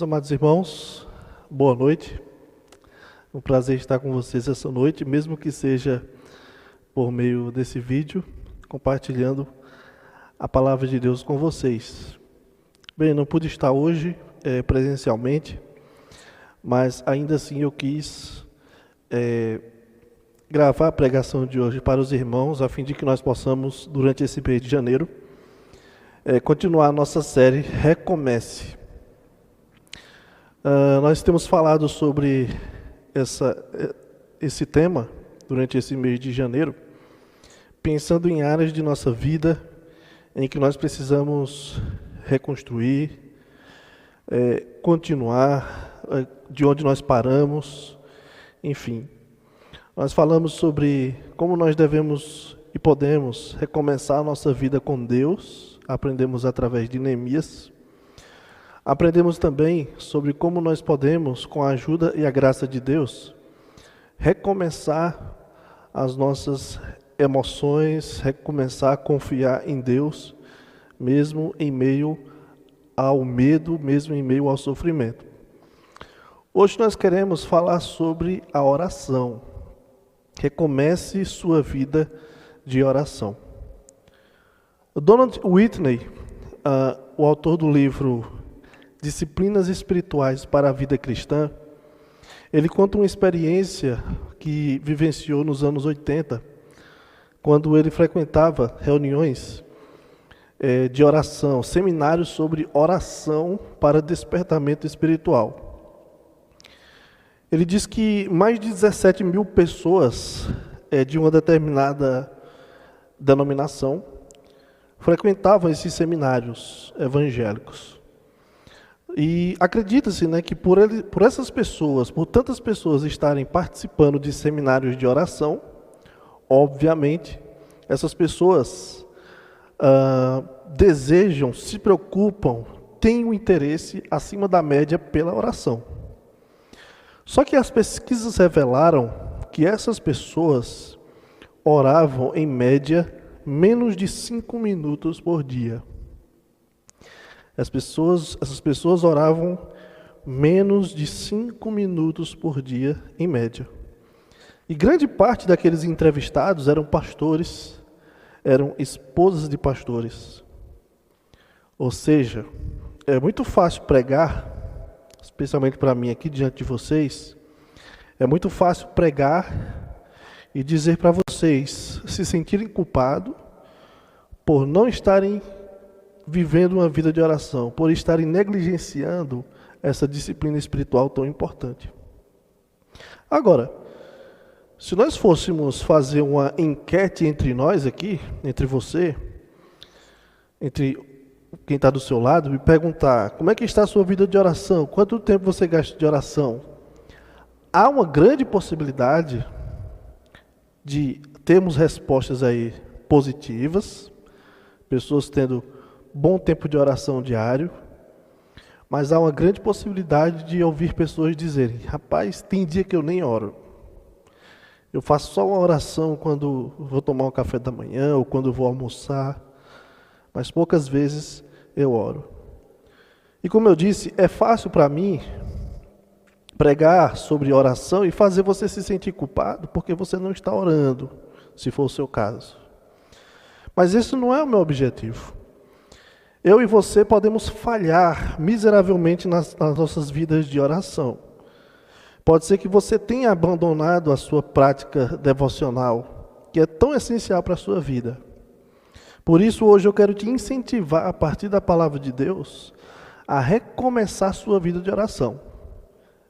Meus amados irmãos, boa noite. É um prazer estar com vocês essa noite, mesmo que seja por meio desse vídeo, compartilhando a palavra de Deus com vocês. Bem, não pude estar hoje presencialmente, mas ainda assim eu quis gravar a pregação de hoje para os irmãos, a fim de que nós possamos, durante esse mês de janeiro, continuar a nossa série Recomece. Nós temos falado sobre esse tema durante esse mês de janeiro, pensando em áreas de nossa vida em que nós precisamos reconstruir, continuar de onde nós paramos, enfim. Nós falamos sobre como nós devemos e podemos recomeçar a nossa vida com Deus, aprendemos através de Neemias. Aprendemos também sobre como nós podemos, com a ajuda e a graça de Deus, recomeçar as nossas emoções, recomeçar a confiar em Deus, mesmo em meio ao medo, mesmo em meio ao sofrimento. Hoje nós queremos falar sobre a oração. Recomece sua vida de oração. Donald Whitney, o autor do livro Disciplinas Espirituais para a Vida Cristã, ele conta uma experiência que vivenciou nos anos 80, quando ele frequentava reuniões de oração, seminários sobre oração para despertamento espiritual. Ele diz que mais de 17 mil pessoas de uma determinada denominação frequentavam esses seminários evangélicos. E acredita-se, que por essas pessoas, por tantas pessoas estarem participando de seminários de oração, obviamente, essas pessoas desejam, se preocupam, têm um interesse acima da média pela oração. Só que as pesquisas revelaram que essas pessoas oravam, em média, menos de 5 minutos por dia. Essas pessoas oravam menos de 5 minutos por dia, em média. E grande parte daqueles entrevistados eram pastores, eram esposas de pastores. Ou seja, é muito fácil pregar, especialmente para mim aqui diante de vocês, é muito fácil pregar e dizer para vocês se sentirem culpados por não estarem vivendo uma vida de oração, por estarem negligenciando essa disciplina espiritual tão importante. Agora, se nós fôssemos fazer uma enquete entre nós aqui, entre você, entre quem está do seu lado, e perguntar como é que está a sua vida de oração, quanto tempo você gasta de oração, há uma grande possibilidade de termos respostas aí positivas, pessoas tendo bom tempo de oração diário, mas há uma grande possibilidade de ouvir pessoas dizerem: rapaz, tem dia que eu nem oro. Eu faço só uma oração quando vou tomar um café da manhã ou quando vou almoçar, mas poucas vezes eu oro. E como eu disse, é fácil para mim pregar sobre oração e fazer você se sentir culpado porque você não está orando, se for o seu caso. Mas esse não é o meu objetivo. Eu e você podemos falhar miseravelmente nas nossas vidas de oração. Pode ser que você tenha abandonado a sua prática devocional, que é tão essencial para a sua vida. Por isso, hoje eu quero te incentivar, a partir da palavra de Deus, a recomeçar a sua vida de oração.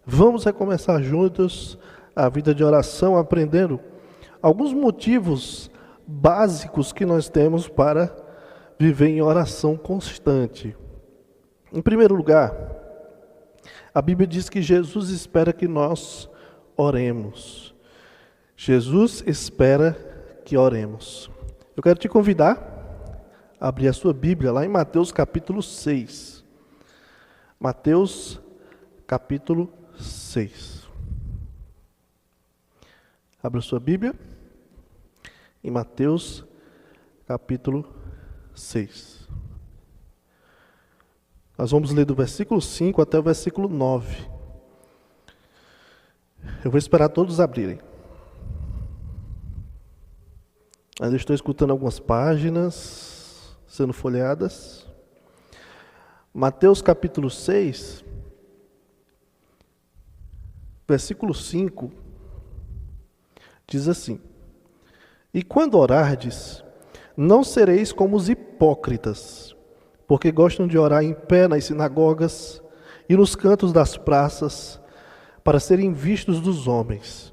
Vamos recomeçar juntos a vida de oração, aprendendo alguns motivos básicos que nós temos para viver em oração constante. Em primeiro lugar, a Bíblia diz que Jesus espera que nós oremos. Jesus espera que oremos. Eu quero te convidar a abrir a sua Bíblia lá em Mateus capítulo 6. Mateus capítulo 6. Abra a sua Bíblia em Mateus capítulo 6. Nós vamos ler do versículo 5 até o versículo 9. Eu vou esperar todos abrirem. Ainda estou escutando algumas páginas sendo folheadas. Mateus capítulo 6, versículo 5, diz assim: E quando orardes, não sereis como os hipócritas, porque gostam de orar em pé nas sinagogas e nos cantos das praças, para serem vistos dos homens.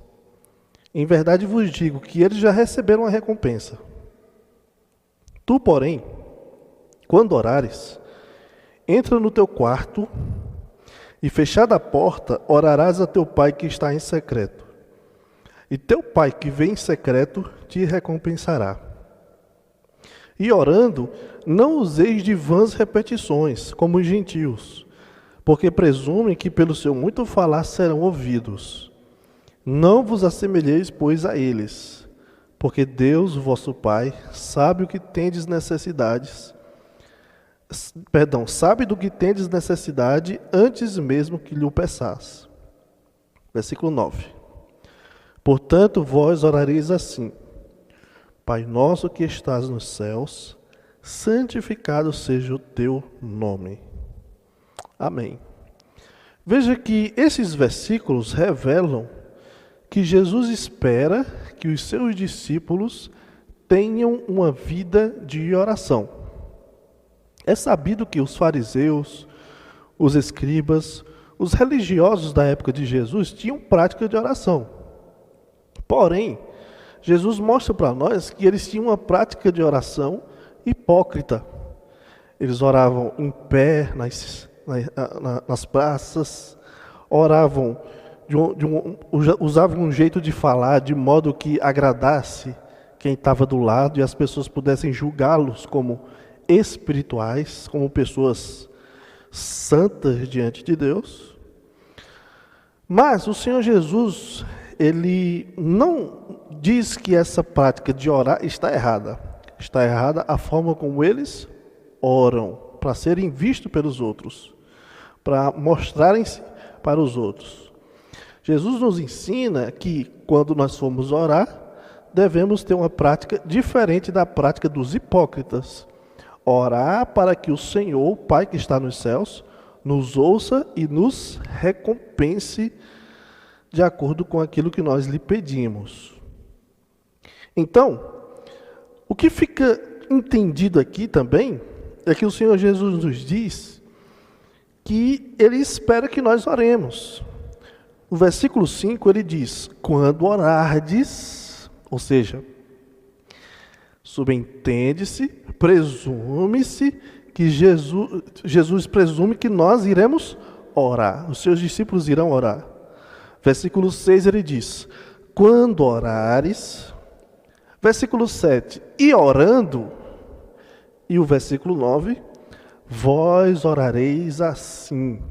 Em verdade vos digo que eles já receberam a recompensa. Tu, porém, quando orares, entra no teu quarto e, fechada a porta, orarás a teu pai que está em secreto. E teu pai que vem em secreto te recompensará. E orando, não useis de vãs repetições, como os gentios, porque presumem que pelo seu muito falar serão ouvidos. Não vos assemelheis, pois, a eles, porque Deus, o vosso Pai, sabe do que tendes necessidade antes mesmo que lhe o peçais. Versículo 9. Portanto, vós orareis assim: Pai nosso que estás nos céus, santificado seja o teu nome. Amém. Veja que esses versículos revelam que Jesus espera que os seus discípulos tenham uma vida de oração. É sabido que os fariseus, os escribas, os religiosos da época de Jesus tinham prática de oração. Porém, Jesus mostra para nós que eles tinham uma prática de oração hipócrita. Eles oravam em pé nas praças, oravam, usavam um jeito de falar de modo que agradasse quem estava do lado e as pessoas pudessem julgá-los como espirituais, como pessoas santas diante de Deus. Mas o Senhor Jesus, ele não diz que essa prática de orar está errada. Está errada a forma como eles oram, para serem vistos pelos outros, para mostrarem-se para os outros. Jesus nos ensina que, quando nós formos orar, devemos ter uma prática diferente da prática dos hipócritas. Orar para que o Senhor, o Pai que está nos céus, nos ouça e nos recompense de acordo com aquilo que nós lhe pedimos. Então, o que fica entendido aqui também é que o Senhor Jesus nos diz que Ele espera que nós oremos. No versículo 5 ele diz: quando orardes, ou seja, subentende-se, presume-se que Jesus presume que nós iremos orar, os seus discípulos irão orar. Versículo 6 ele diz: quando orares. Versículo 7, e orando. E o versículo 9, vós orareis assim.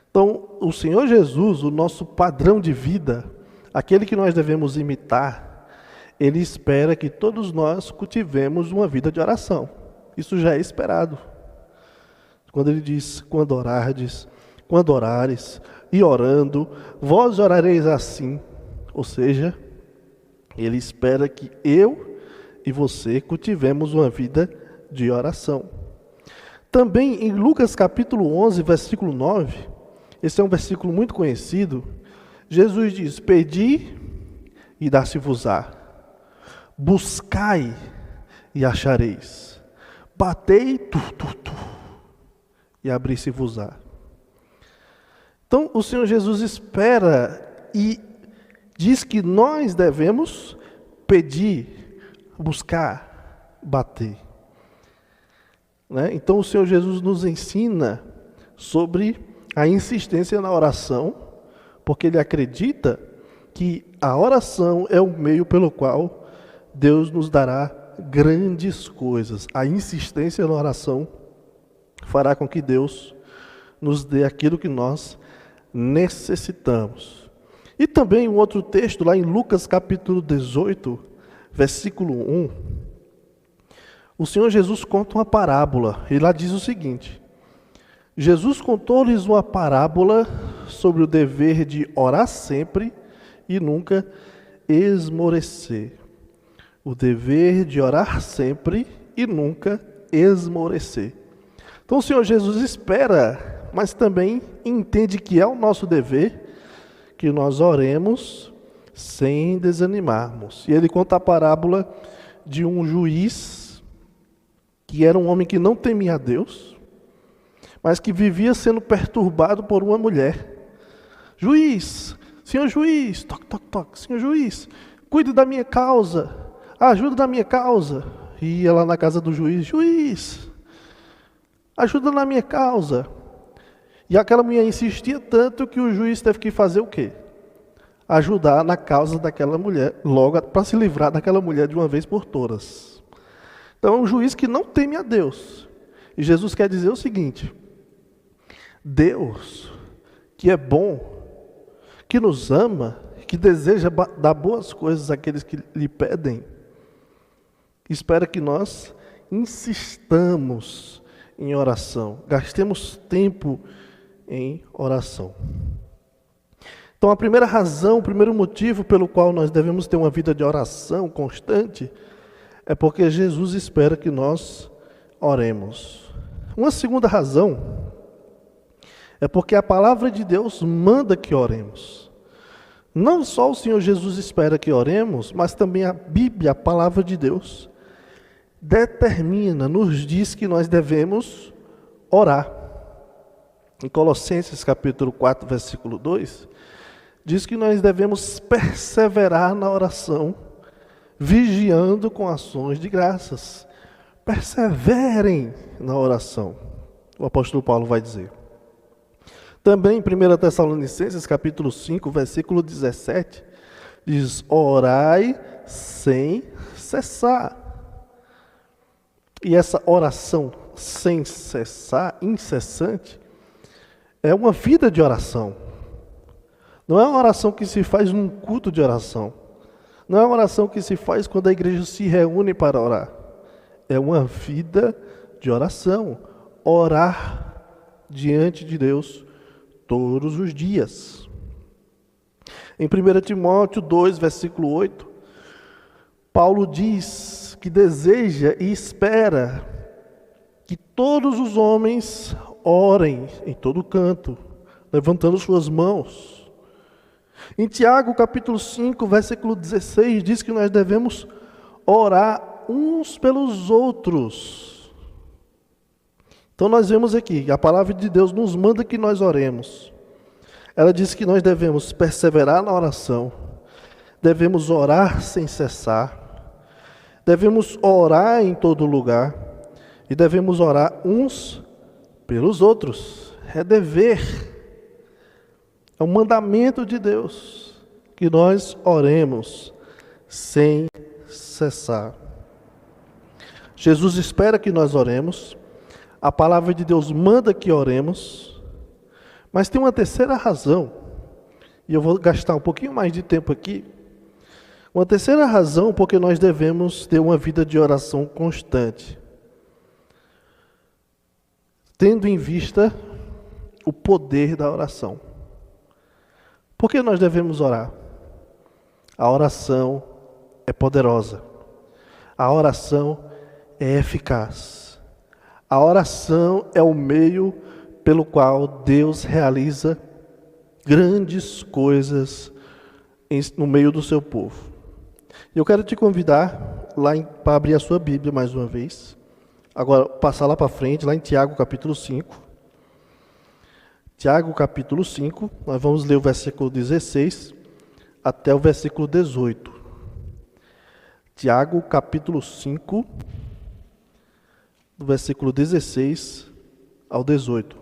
Então, o Senhor Jesus, o nosso padrão de vida, aquele que nós devemos imitar, Ele espera que todos nós cultivemos uma vida de oração. Isso já é esperado. Quando Ele diz, quando orardes, quando orares, e orando, vós orareis assim. Ou seja, Ele espera que eu e você cultivemos uma vida de oração. Também em Lucas capítulo 11, versículo 9, esse é um versículo muito conhecido, Jesus diz: pedi e dar-se-vos-á, buscai e achareis, batei e abrir-se-vos-á. Então o Senhor Jesus espera e diz que nós devemos pedir, buscar, bater. Então o Senhor Jesus nos ensina sobre a insistência na oração, porque Ele acredita que a oração é o meio pelo qual Deus nos dará grandes coisas. A insistência na oração fará com que Deus nos dê aquilo que nós necessitamos. E também um outro texto, lá em Lucas capítulo 18, versículo 1, o Senhor Jesus conta uma parábola, e lá diz o seguinte: Jesus contou-lhes uma parábola sobre o dever de orar sempre e nunca esmorecer. O dever de orar sempre e nunca esmorecer. Então o Senhor Jesus espera, mas também entende que é o nosso dever que nós oremos sem desanimarmos. E ele conta a parábola de um juiz que era um homem que não temia a Deus, mas que vivia sendo perturbado por uma mulher. Juiz, senhor juiz, toque, toque, toque, senhor juiz, cuide da minha causa, ajuda na minha causa. E ia lá na casa do juiz, juiz, ajuda na minha causa. E aquela mulher insistia tanto que o juiz teve que fazer o quê? Ajudar na causa daquela mulher, logo para se livrar daquela mulher de uma vez por todas. Então é um juiz que não teme a Deus. E Jesus quer dizer o seguinte: Deus, que é bom, que nos ama, que deseja dar boas coisas àqueles que lhe pedem, espera que nós insistamos em oração, gastemos tempo em oração. Então a primeira razão, o primeiro motivo pelo qual nós devemos ter uma vida de oração constante é porque Jesus espera que nós oremos. Uma segunda razão é porque a palavra de Deus manda que oremos. Não só o Senhor Jesus espera que oremos, mas também a Bíblia, a palavra de Deus, determina, nos diz que nós devemos orar. Em Colossenses capítulo 4, versículo 2, diz que nós devemos perseverar na oração, vigiando com ações de graças. Perseverem na oração, o apóstolo Paulo vai dizer. Também em 1 Tessalonicenses capítulo 5, versículo 17, diz: orai sem cessar. E essa oração sem cessar, incessante, é uma vida de oração. Não é uma oração que se faz num culto de oração. Não é uma oração que se faz quando a igreja se reúne para orar. É uma vida de oração. Orar diante de Deus todos os dias. Em 1 Timóteo 2, versículo 8, Paulo diz que deseja e espera que todos os homens orem em todo canto, levantando suas mãos. Em Tiago, capítulo 5, versículo 16, diz que nós devemos orar uns pelos outros. Então nós vemos aqui, a palavra de Deus nos manda que nós oremos. Ela diz que nós devemos perseverar na oração, devemos orar sem cessar, devemos orar em todo lugar e devemos orar uns pelos outros. É dever. É um mandamento de Deus que nós oremos sem cessar. Jesus espera que nós oremos, a palavra de Deus manda que oremos, mas tem uma terceira razão, e eu vou gastar um pouquinho mais de tempo aqui. Uma terceira razão porque nós devemos ter uma vida de oração constante, tendo em vista o poder da oração. Por que nós devemos orar? A oração é poderosa. A oração é eficaz. A oração é o meio pelo qual Deus realiza grandes coisas no meio do seu povo. Eu quero te convidar para abrir a sua Bíblia mais uma vez. Agora, passar lá para frente, lá em Tiago capítulo 5. Tiago capítulo 5, nós vamos ler o versículo 16 até o versículo 18. Tiago capítulo 5, do versículo 16 ao 18.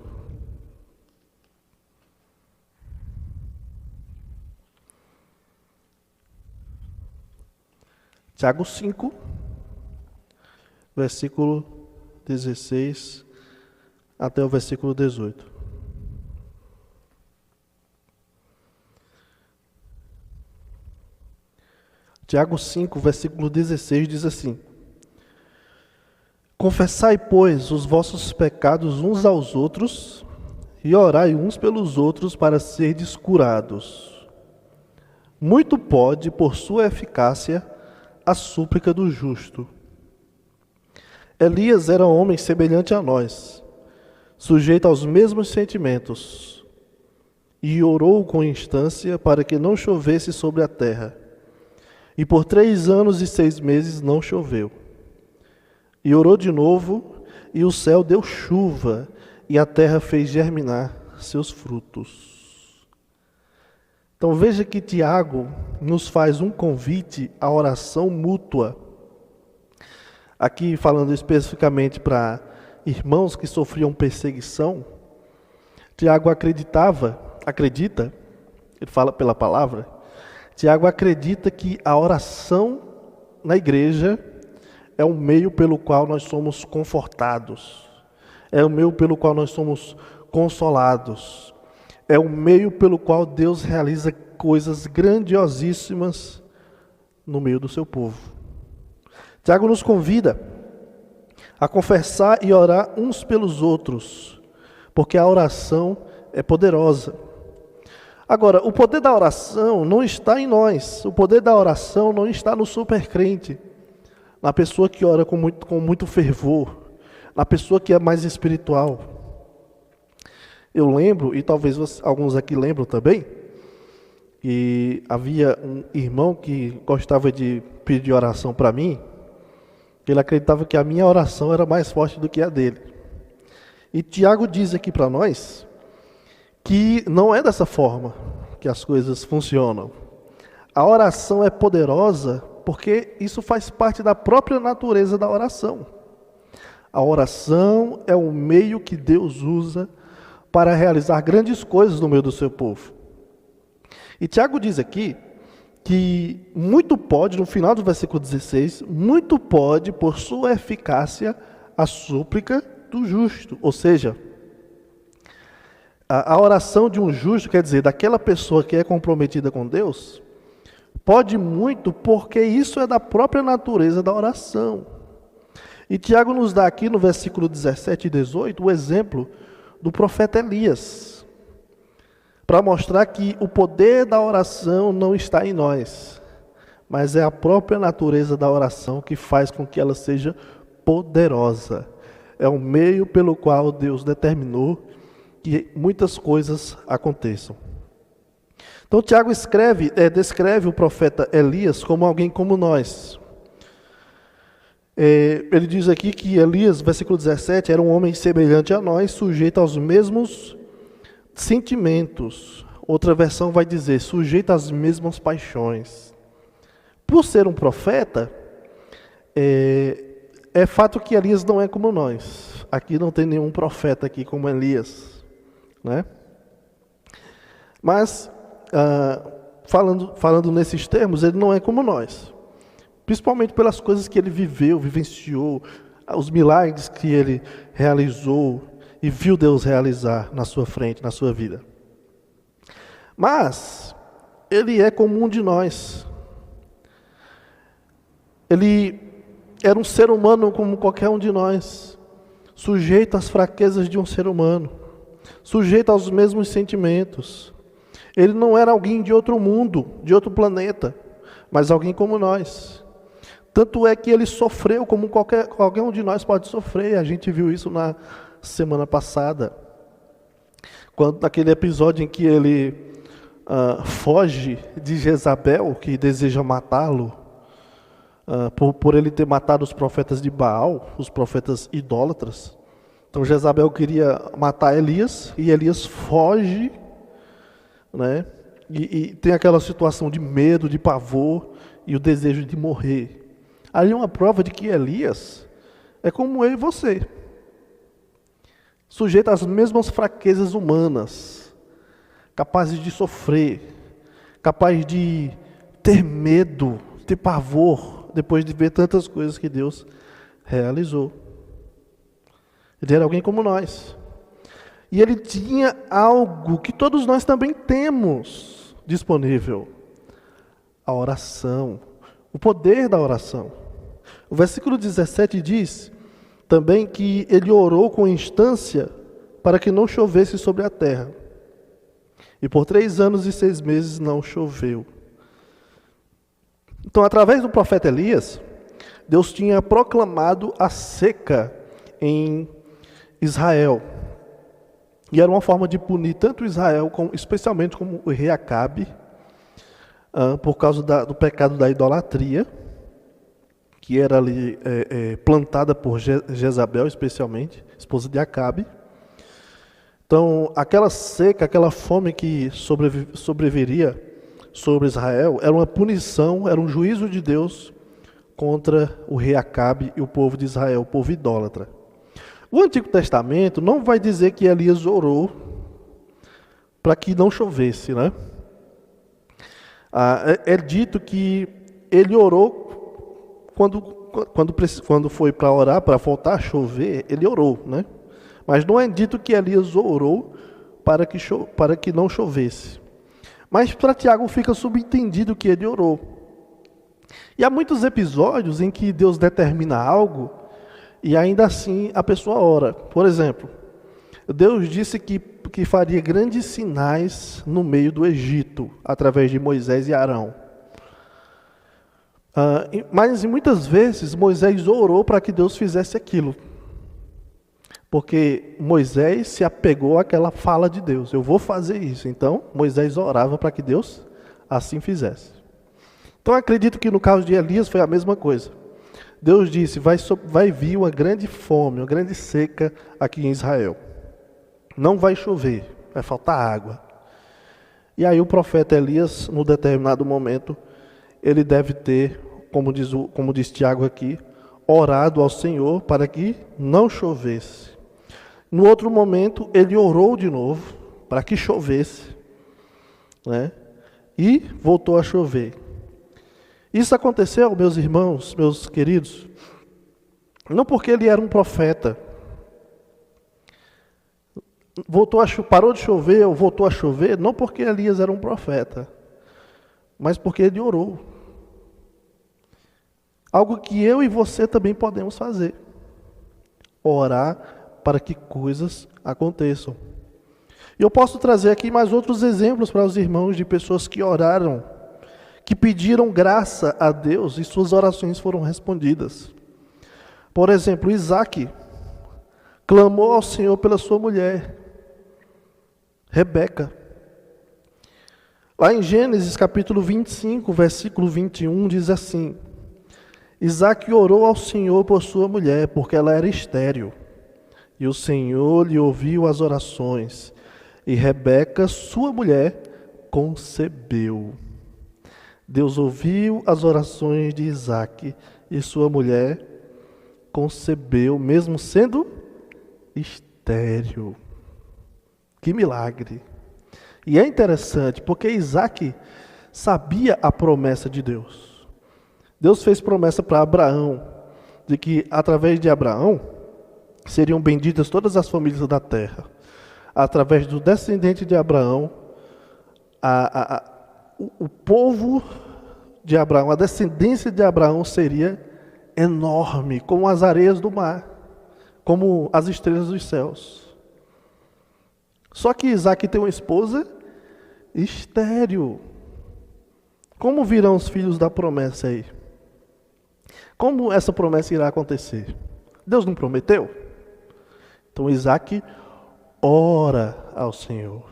Tiago 5, versículo 16 até o versículo 18. Tiago 5, versículo 16 diz assim: confessai, pois, os vossos pecados uns aos outros e orai uns pelos outros para serdes curados. Muito pode, por sua eficácia, a súplica do justo. Elias era homem semelhante a nós, sujeito aos mesmos sentimentos, e orou com instância para que não chovesse sobre a terra. E por 3 anos e 6 meses não choveu. E orou de novo, e o céu deu chuva, e a terra fez germinar seus frutos. Então veja que Tiago nos faz um convite à oração mútua. Aqui falando especificamente para irmãos que sofriam perseguição, Tiago acredita, ele fala pela palavra, Tiago acredita que a oração na igreja é o meio pelo qual nós somos confortados, é o meio pelo qual nós somos consolados, é o meio pelo qual Deus realiza coisas grandiosíssimas no meio do seu povo. Tiago nos convida a confessar e orar uns pelos outros, porque a oração é poderosa. Agora, o poder da oração não está em nós, o poder da oração não está no supercrente, na pessoa que ora com muito fervor, na pessoa que é mais espiritual. Eu lembro, e talvez alguns aqui lembram também, que havia um irmão que gostava de pedir oração para mim, que ele acreditava que a minha oração era mais forte do que a dele. E Tiago diz aqui para nós que não é dessa forma que as coisas funcionam. A oração é poderosa porque isso faz parte da própria natureza da oração. A oração é o meio que Deus usa para realizar grandes coisas no meio do seu povo. E Tiago diz aqui que muito pode, no final do versículo 16, muito pode, por sua eficácia, a súplica do justo. Ou seja, a oração de um justo, quer dizer, daquela pessoa que é comprometida com Deus, pode muito porque isso é da própria natureza da oração. E Tiago nos dá aqui no versículo 17 e 18 o exemplo do profeta Elias, para mostrar que o poder da oração não está em nós, mas é a própria natureza da oração que faz com que ela seja poderosa. É o meio pelo qual Deus determinou que muitas coisas aconteçam. Então Tiago descreve o profeta Elias como alguém como nós. Ele diz aqui que Elias, versículo 17, era um homem semelhante a nós, sujeito aos mesmos sentimentos. Outra versão vai dizer, sujeito às mesmas paixões. Por ser um profeta, é fato que Elias não é como nós. Aqui não tem nenhum profeta aqui como Elias, né? Mas, falando nesses termos, ele não é como nós. Principalmente pelas coisas que ele vivenciou, os milagres que ele realizou e viu Deus realizar na sua frente, na sua vida. Mas, ele é como um de nós. Ele era um ser humano como qualquer um de nós, sujeito às fraquezas de um ser humano, sujeito aos mesmos sentimentos. Ele não era alguém de outro mundo, de outro planeta, mas alguém como nós. Tanto é que ele sofreu como qualquer um de nós pode sofrer. A gente viu isso na semana passada, naquele episódio em que ele foge de Jezabel, que deseja matá-lo, por ele ter matado os profetas de Baal, os profetas idólatras. Então Jezabel queria matar Elias, e Elias foge, né? E tem aquela situação de medo, de pavor, e o desejo de morrer. Ali é uma prova de que Elias é como eu e você, sujeito às mesmas fraquezas humanas, capazes de sofrer, capaz de ter medo, ter pavor, depois de ver tantas coisas que Deus realizou. Ele era alguém como nós. E ele tinha algo que todos nós também temos disponível: a oração, o poder da oração. O versículo 17 diz também que ele orou com instância para que não chovesse sobre a terra. E por 3 anos e 6 meses não choveu. Então, através do profeta Elias, Deus tinha proclamado a seca em Israel. E era uma forma de punir tanto Israel, especialmente como o rei Acabe, por causa do pecado da idolatria, que era ali plantada por Jezabel, especialmente, esposa de Acabe. Então, aquela seca, aquela fome que sobreviria sobre Israel, era uma punição, era um juízo de Deus contra o rei Acabe e o povo de Israel, o povo idólatra. O Antigo Testamento não vai dizer que Elias orou para que não chovesse, né? É dito que ele orou quando foi para orar, para voltar a chover, ele orou, né? Mas não é dito que Elias orou para que não chovesse. Mas para Tiago fica subentendido que ele orou. E há muitos episódios em que Deus determina algo e ainda assim a pessoa ora. Por exemplo, Deus disse que faria grandes sinais no meio do Egito, através de Moisés e Arão. Mas muitas vezes Moisés orou para que Deus fizesse aquilo. Porque Moisés se apegou àquela fala de Deus. Eu vou fazer isso. Então, Moisés orava para que Deus assim fizesse. Então, acredito que no caso de Elias foi a mesma coisa. Deus disse, vai vir uma grande fome, uma grande seca aqui em Israel. Não vai chover, vai faltar água. E aí o profeta Elias, num determinado momento, ele deve ter, como diz Tiago aqui, orado ao Senhor para que não chovesse. No outro momento, ele orou de novo para que chovesse, né? E voltou a chover. Isso aconteceu, meus irmãos, meus queridos, não porque ele era um profeta. Parou de chover ou voltou a chover, não porque Elias era um profeta, mas porque ele orou. Algo que eu e você também podemos fazer. Orar para que coisas aconteçam. E eu posso trazer aqui mais outros exemplos para os irmãos de pessoas que oraram, que pediram graça a Deus e suas orações foram respondidas. Por exemplo, Isaac clamou ao Senhor pela sua mulher, Rebeca. Lá em Gênesis capítulo 25, versículo 21, diz assim: Isaac orou ao Senhor por sua mulher, porque ela era estéril. E o Senhor lhe ouviu as orações, e Rebeca, sua mulher, concebeu. Deus ouviu as orações de Isaac, e sua mulher concebeu, mesmo sendo estéril. Que milagre! E é interessante, porque Isaac sabia a promessa de Deus. Deus fez promessa para Abraão, de que através de Abraão, seriam benditas todas as famílias da terra. Através do descendente de Abraão, o povo de Abraão, a descendência de Abraão seria enorme, como as areias do mar, como as estrelas dos céus. Só que Isaac tem uma esposa estéril. Como virão os filhos da promessa aí? Como essa promessa irá acontecer? Deus não prometeu? Então Isaac ora ao Senhor,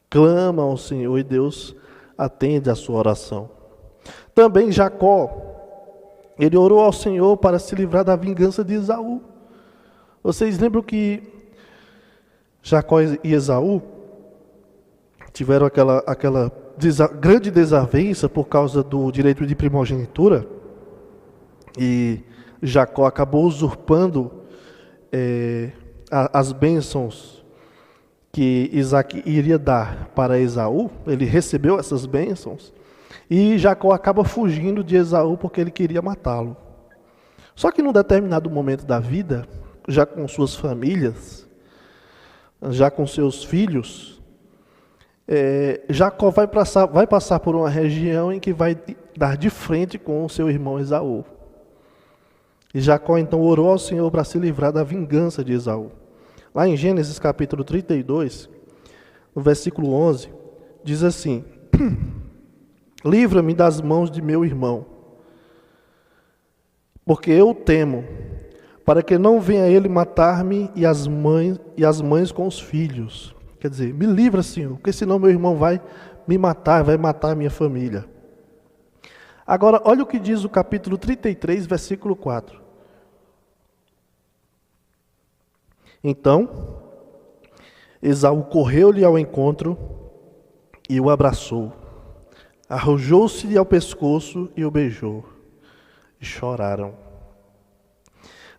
clama ao Senhor e Deus atende a sua oração. Também Jacó, ele orou ao Senhor para se livrar da vingança de Esaú. Vocês lembram que Jacó e Esaú tiveram aquela grande desavença por causa do direito de primogenitura? E Jacó acabou usurpando as bênçãos que Isaac iria dar para Esaú. Ele recebeu essas bênçãos e Jacó acaba fugindo de Esaú porque ele queria matá-lo. Só que num determinado momento da vida, já com suas famílias, já com seus filhos, Jacó vai passar por uma região em que vai dar de frente com o seu irmão Esaú. E Jacó então orou ao Senhor para se livrar da vingança de Esaú. Lá em Gênesis capítulo 32, no versículo 11, diz assim: livra-me das mãos de meu irmão, porque eu temo, para que não venha ele matar-me e as mães com os filhos. Quer dizer, me livra, Senhor, porque senão meu irmão vai me matar, vai matar a minha família. Agora, olha o que diz o capítulo 33, versículo 4. Então, Esaú correu-lhe ao encontro e o abraçou. Arrojou-se-lhe ao pescoço e o beijou. E choraram.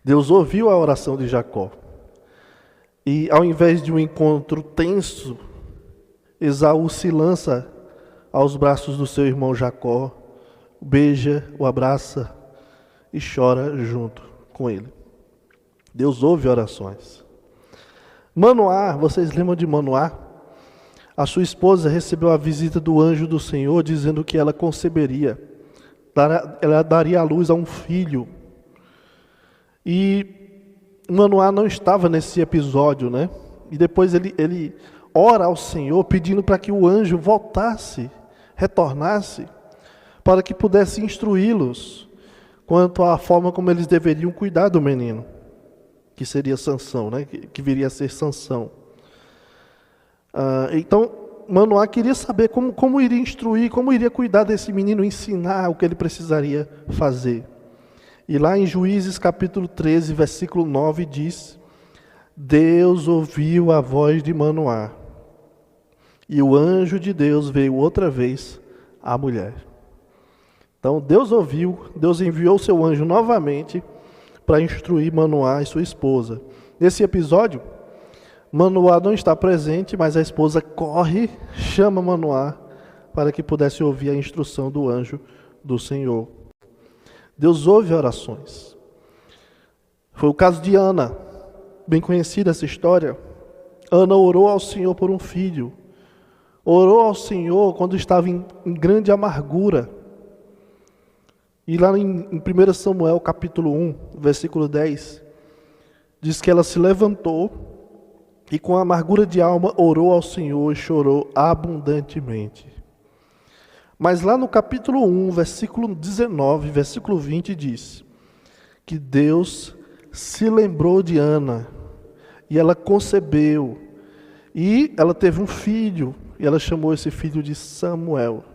Deus ouviu a oração de Jacó. E ao invés de um encontro tenso, Esaú se lança aos braços do seu irmão Jacó, beija, o abraça e chora junto com ele. Deus ouve orações. Manoá, vocês lembram de Manoá? A sua esposa recebeu a visita do anjo do Senhor, dizendo que ela conceberia, ela daria à luz a um filho. E Manoá não estava nesse episódio, né? E depois ele ora ao Senhor, pedindo para que o anjo voltasse, retornasse, para que pudesse instruí-los quanto à forma como eles deveriam cuidar do menino, que seria Sansão, né? Que viria a ser Sansão. Então, Manoá queria saber como iria instruir, como iria cuidar desse menino, ensinar o que ele precisaria fazer. E lá em Juízes capítulo 13, versículo 9 diz: Deus ouviu a voz de Manoá, e o anjo de Deus veio outra vez à mulher. Então Deus ouviu, Deus enviou seu anjo novamente para instruir Manoá e sua esposa. Nesse episódio, Manoá não está presente, mas a esposa corre, chama Manoá para que pudesse ouvir a instrução do anjo do Senhor. Deus ouve orações. Foi o caso de Ana, bem conhecida essa história. Ana orou ao Senhor por um filho. Orou ao Senhor quando estava em grande amargura. E lá em 1 Samuel capítulo 1, versículo 10, diz que ela se levantou e com amargura de alma orou ao Senhor e chorou abundantemente. Mas lá no capítulo 1, versículo 19, versículo 20 diz que Deus se lembrou de Ana e ela concebeu e ela teve um filho e ela chamou esse filho de Samuel.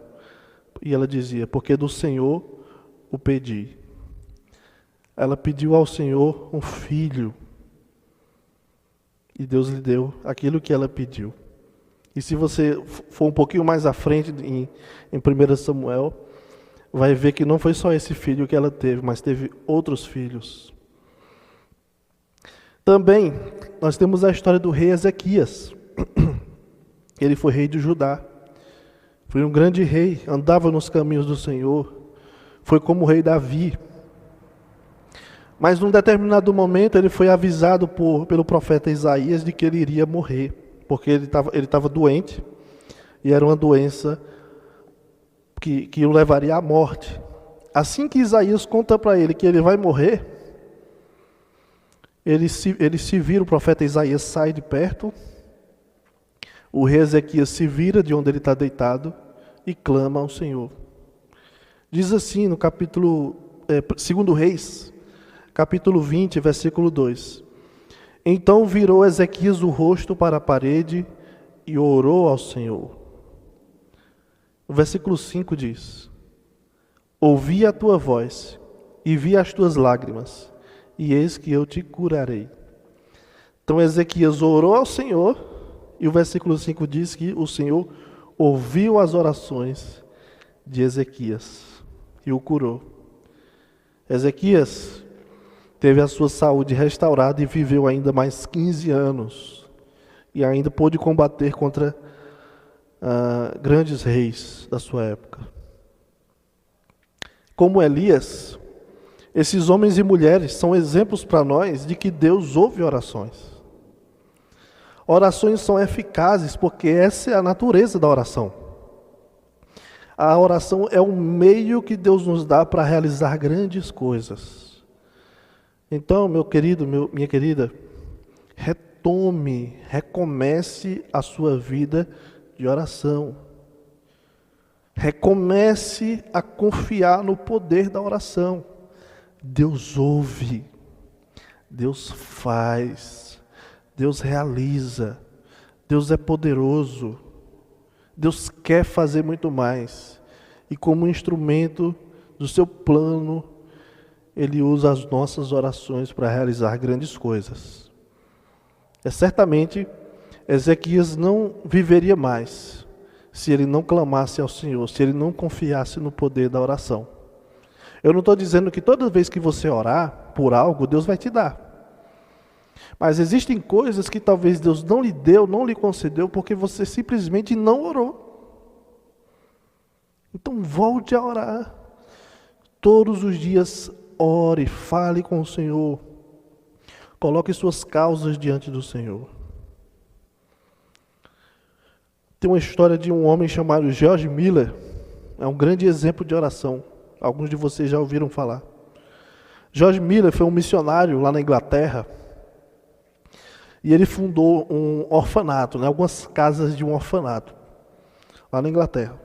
E ela dizia: porque do Senhor o pedi. Ela pediu ao Senhor um filho e Deus lhe deu aquilo que ela pediu. E se você for um pouquinho mais à frente em 1 Samuel, vai ver que não foi só esse filho que ela teve, mas teve outros filhos. Também nós temos a história do rei Ezequias. Ele foi rei de Judá. Foi um grande rei, andava nos caminhos do Senhor. Foi como o rei Davi. Mas num determinado momento ele foi avisado pelo profeta Isaías de que ele iria morrer. Porque ele estava doente, e era uma doença que o levaria à morte. Assim que Isaías conta para ele que ele vai morrer, ele se vira, o profeta Isaías sai de perto, o rei Ezequias se vira de onde ele está deitado e clama ao Senhor. Diz assim no capítulo 2 Reis, capítulo 20, versículo 2. Então virou Ezequias o rosto para a parede e orou ao Senhor. O versículo 5 diz: ouvi a tua voz e vi as tuas lágrimas, e eis que eu te curarei. Então Ezequias orou ao Senhor, e o versículo 5 diz que o Senhor ouviu as orações de Ezequias e o curou. Ezequias teve a sua saúde restaurada e viveu ainda mais 15 anos. E ainda pôde combater contra grandes reis da sua época. Como Elias, esses homens e mulheres são exemplos para nós de que Deus ouve orações. Orações são eficazes porque essa é a natureza da oração. A oração é um meio que Deus nos dá para realizar grandes coisas. Então, meu querido, minha querida, recomece a sua vida de oração. Recomece a confiar no poder da oração. Deus ouve, Deus faz, Deus realiza, Deus é poderoso, Deus quer fazer muito mais. E como instrumento do seu plano, Ele usa as nossas orações para realizar grandes coisas. Certamente, Ezequias não viveria mais se ele não clamasse ao Senhor, se ele não confiasse no poder da oração. Eu não estou dizendo que toda vez que você orar por algo, Deus vai te dar. Mas existem coisas que talvez Deus não lhe deu, não lhe concedeu, porque você simplesmente não orou. Então volte a orar. Todos os dias ore, fale com o Senhor. Coloque suas causas diante do Senhor. Tem uma história de um homem chamado George Miller. É um grande exemplo de oração. Alguns de vocês já ouviram falar. George Miller foi um missionário lá na Inglaterra. E ele fundou um orfanato, algumas casas de um orfanato, lá na Inglaterra.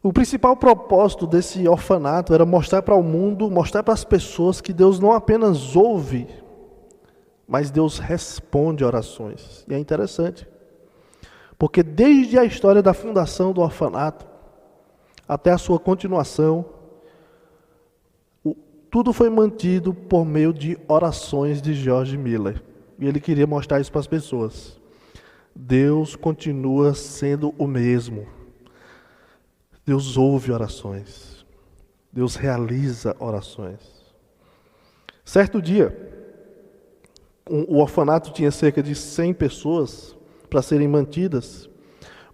O principal propósito desse orfanato era mostrar para o mundo, mostrar para as pessoas que Deus não apenas ouve, mas Deus responde orações. E é interessante, porque desde a história da fundação do orfanato, até a sua continuação, tudo foi mantido por meio de orações de George Miller. E ele queria mostrar isso para as pessoas. Deus continua sendo o mesmo. Deus ouve orações. Deus realiza orações. Certo dia, o orfanato tinha cerca de 100 pessoas para serem mantidas,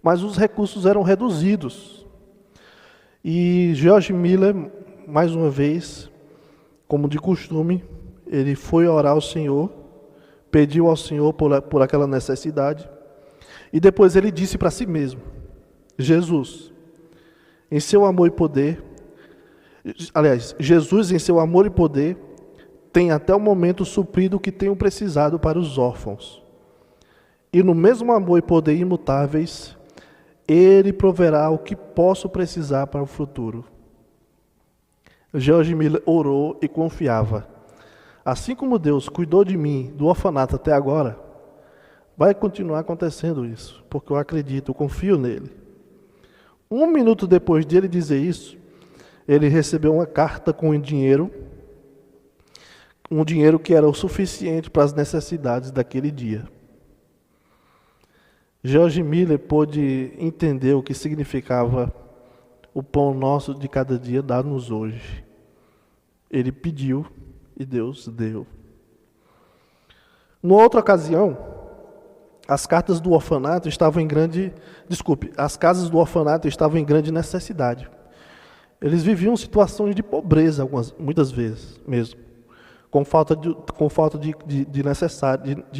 mas os recursos eram reduzidos. E George Miller, mais uma vez, como de costume, ele foi orar ao Senhor, pediu ao Senhor por aquela necessidade, e depois ele disse para si mesmo: Jesus, em seu amor e poder, Jesus em seu amor e poder, tem até o momento suprido o que tenho precisado para os órfãos. E no mesmo amor e poder imutáveis, Ele proverá o que posso precisar para o futuro. George Miller orou e confiava. Assim como Deus cuidou de mim, do orfanato até agora, vai continuar acontecendo isso, porque eu acredito, eu confio nele. 1 minuto depois de ele dizer isso, ele recebeu uma carta com dinheiro, um dinheiro que era o suficiente para as necessidades daquele dia. George Miller pôde entender o que significava o pão nosso de cada dia dá-nos hoje. Ele pediu e Deus deu. Numa outra ocasião, as casas do orfanato estavam em grande necessidade. Eles viviam situações de pobreza, muitas vezes mesmo, com falta de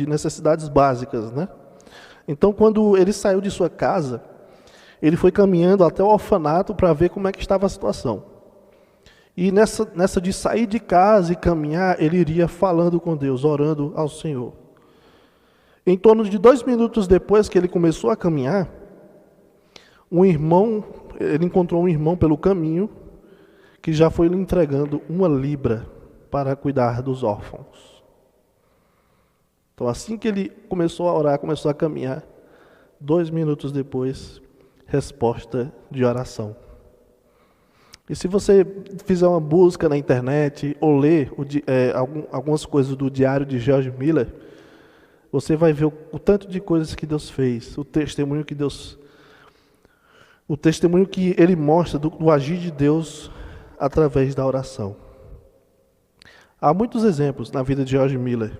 necessidades básicas, né? Então, quando ele saiu de sua casa, ele foi caminhando até o orfanato para ver como é que estava a situação. E nessa de sair de casa e caminhar, ele iria falando com Deus, orando ao Senhor. Em torno de 2 minutos depois que ele começou a caminhar, ele encontrou um irmão pelo caminho, que já foi lhe entregando 1 libra para cuidar dos órfãos. Então, assim que ele começou a orar, começou a caminhar, 2 minutos depois, resposta de oração. E se você fizer uma busca na internet ou ler algumas coisas do diário de George Miller, você vai ver o tanto de coisas que Deus fez, o testemunho que ele mostra do agir de Deus através da oração. Há muitos exemplos na vida de George Miller,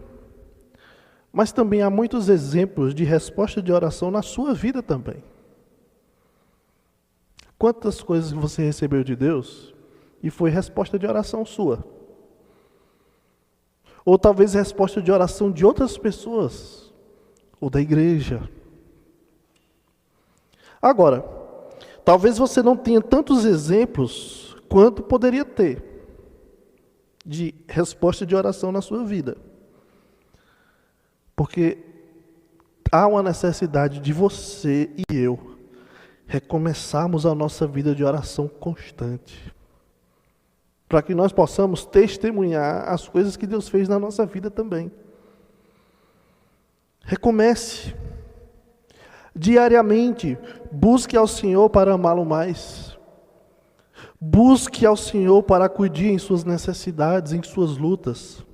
mas também há muitos exemplos de resposta de oração na sua vida também. Quantas coisas você recebeu de Deus e foi resposta de oração sua? Ou talvez resposta de oração de outras pessoas, ou da igreja. Agora, talvez você não tenha tantos exemplos quanto poderia ter de resposta de oração na sua vida. Porque há uma necessidade de você e eu recomeçarmos a nossa vida de oração constante, para que nós possamos testemunhar as coisas que Deus fez na nossa vida também. Recomece. Diariamente, busque ao Senhor para amá-lo mais. Busque ao Senhor para acudir em suas necessidades, em suas lutas.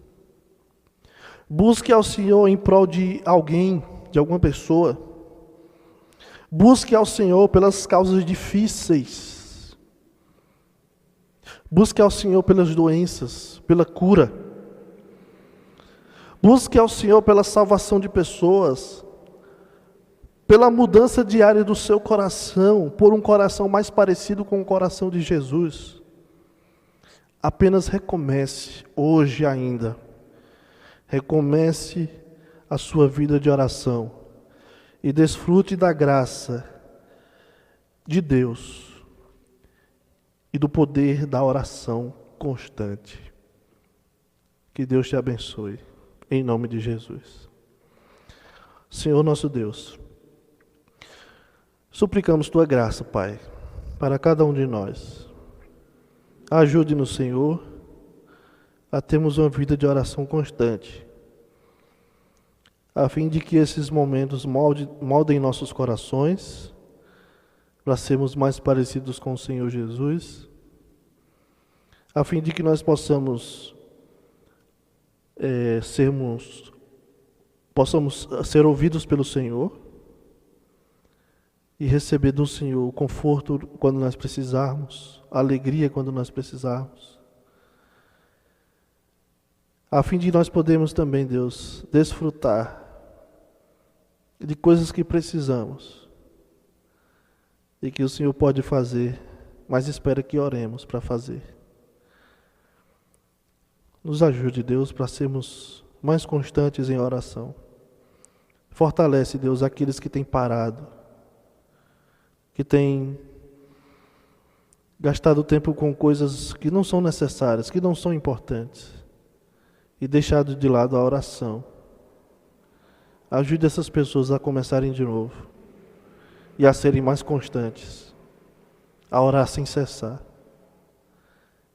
Busque ao Senhor em prol de alguém, de alguma pessoa. Busque ao Senhor pelas causas difíceis. Busque ao Senhor pelas doenças, pela cura. Busque ao Senhor pela salvação de pessoas, pela mudança diária do seu coração, por um coração mais parecido com o coração de Jesus. Apenas recomece, hoje ainda. Recomece a sua vida de oração e desfrute da graça de Deus e do poder da oração constante. Que Deus te abençoe, em nome de Jesus. Senhor nosso Deus, suplicamos Tua graça, Pai, para cada um de nós. Ajude-nos, Senhor, a termos uma vida de oração constante, a fim de que esses momentos moldem nossos corações, para sermos mais parecidos com o Senhor Jesus, a fim de que nós possamos ser ouvidos pelo Senhor e receber do Senhor o conforto quando nós precisarmos, a alegria quando nós precisarmos, a fim de nós podermos também, Deus, desfrutar de coisas que precisamos e que o Senhor pode fazer, mas espera que oremos para fazer. Nos ajude, Deus, para sermos mais constantes em oração. Fortalece, Deus, aqueles que têm parado, que têm gastado tempo com coisas que não são necessárias, que não são importantes, e deixado de lado a oração. Ajude essas pessoas a começarem de novo e a serem mais constantes, a orar sem cessar.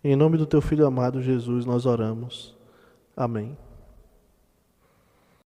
Em nome do Teu Filho amado Jesus nós oramos. Amém.